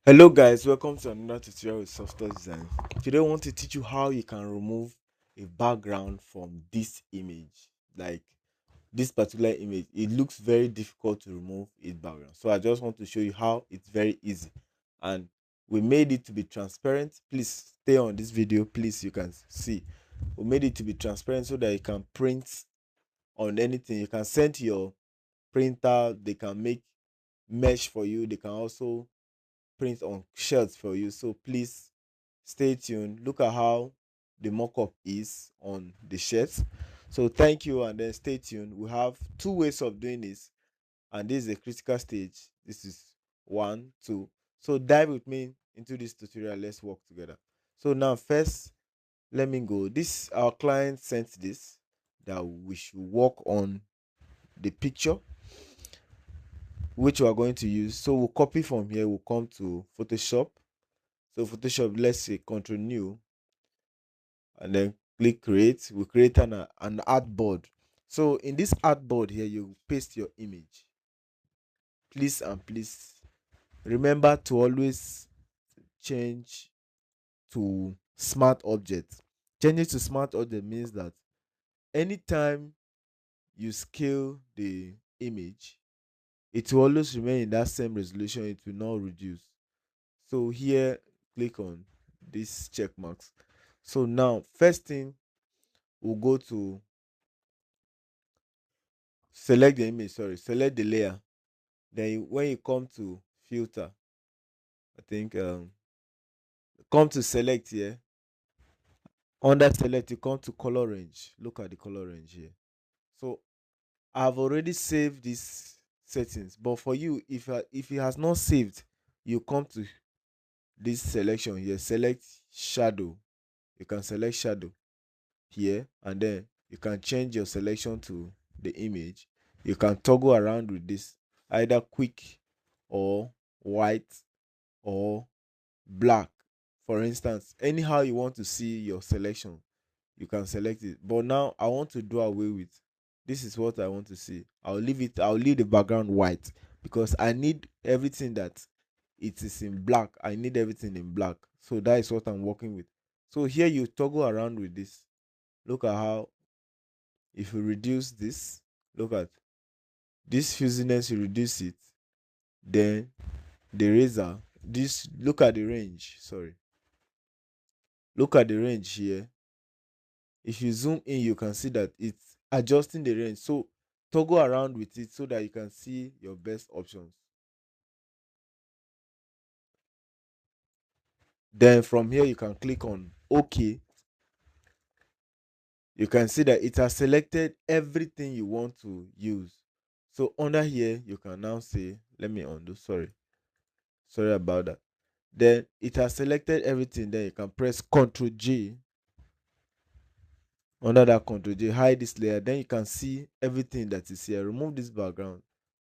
Hello guys, welcome to another tutorial with software design. Today I want to teach you how you can remove a background from this image. Like this particular image, it looks very difficult to remove its background. So I just want to show you how it's very easy. And we made it to be transparent. Please stay on this video, please. You can see we made it to be transparent so that you can print on anything. You can send to your printer, they can make mesh for you, they can also print on shirts for you. So please stay tuned. Look at how the mock-up is on the shirts. So thank you, and then stay tuned. We have two ways of doing this, and this is a critical stage. This is one, two. So dive with me into this tutorial. Let's work together. So now first, let me go. This our client sent this that we should work on the picture which we are going to use. So we'll copy from here. We'll come to Photoshop. So Photoshop, let's say Control New, and then click Create. We create an artboard. So in this artboard here, you paste your image. Please and please remember to always change to Smart Object. Changing to Smart Object means that anytime you scale the image, it will always remain in that same resolution. It will not reduce. So here, click on these check marks. So now, first thing, we'll go to select the image, sorry, select the layer. Then when you come to filter, I think come to select here. Under select, you come to color range. Look at the color range here. So I've already saved these settings, but for you, if it has not saved, you come to this selection here. Select shadow. You can select shadow here, and then you can change your selection to the image. You can toggle around with this, either quick or white or black. For instance, anyhow you want to see your selection, you can select it. But now I want to do away with this. Is what I want to see. I'll leave the background white because I need everything that it is in black. I need everything in black. So that is what I'm working with. So here you toggle around with this. Look at how, if you reduce this, look at this fuzziness, you reduce it, then the razor, this, look at the range, sorry, look at the range here. If you zoom in, you can see that it's adjusting the range. So toggle around with it so that you can see your best options. Then from here you can click on OK. You can see that it has selected everything you want to use. So under here you can now say, let me undo, sorry about that. Then it has selected everything. Then you can press Ctrl J. Under that Ctrl J, hide this layer. Then you can see everything that is here. Remove this background,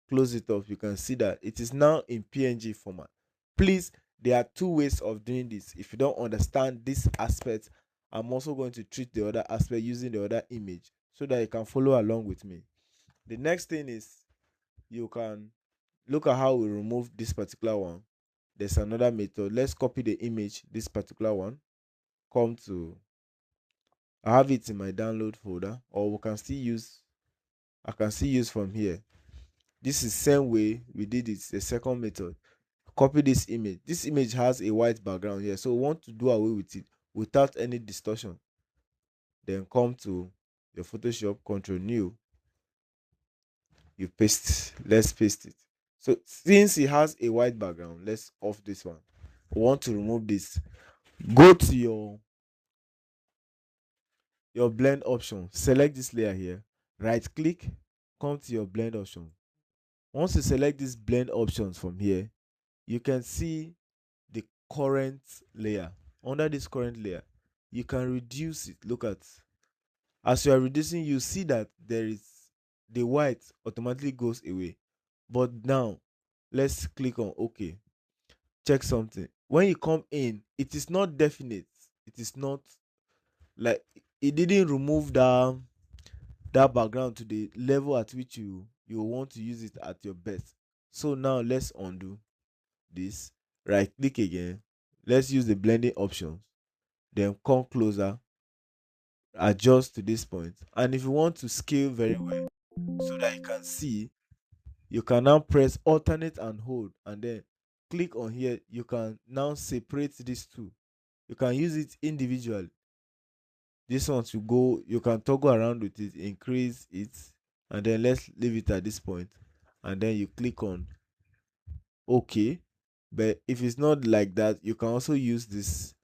close it off. You can see that it is now in PNG format. Please, there are two ways of doing this. If you don't understand this aspect, I'm also going to treat the other aspect using the other image so that you can follow along with me. The next thing is, you can look at how we remove this particular one. There's another method. Let's copy the image, this particular one. Come to, I have it in my download folder, or we can still use, I can still use from here. This is the same way we did it, the second method. Copy this image. This image has a white background here, so we want to do away with it without any distortion. Then come to your Photoshop, Control New, you paste, let's paste it. So since it has a white background, let's off this one. We want to remove this. Go to your blend option, select this layer here, right click, come to your blend option. Once you select these blend options from here, you can see the current layer. Under this current layer, you can reduce it. Look at, as you are reducing, you see that there is, the white automatically goes away. But now let's click on OK. Check something. When you come in, it is not definite. It is not like, it didn't remove that background to the level at which you want to use it at your best. So now let's undo this. right click again, let's use the blending options, then come closer, adjust to this point. And if you want to scale very well so that you can see, you can now press alternate and hold, and then click on here. You can now separate these two. You can use it individually. This one to go, you can toggle around with it, increase it, and then let's leave it at this point, and then you click on OK. But if it's not like that, you can also use this,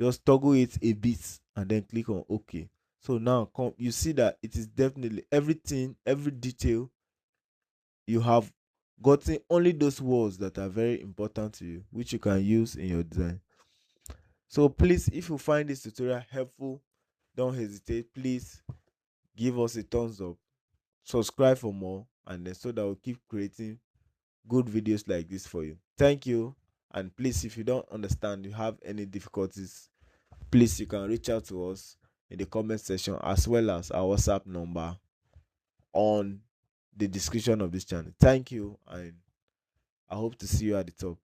just toggle it a bit and then click on OK. So now come, you see that it is definitely everything, every detail you have gotten, only those words that are very important to you, which you can use in your design. So please, if you find this tutorial helpful, don't hesitate. Please give us a thumbs up, subscribe for more, and then so that we'll keep creating good videos like this for you. Thank you. And please, if you don't understand, you have any difficulties, please you can reach out to us in the comment section, as well as our WhatsApp number on the description of this channel. Thank you, and I hope to see you at the top.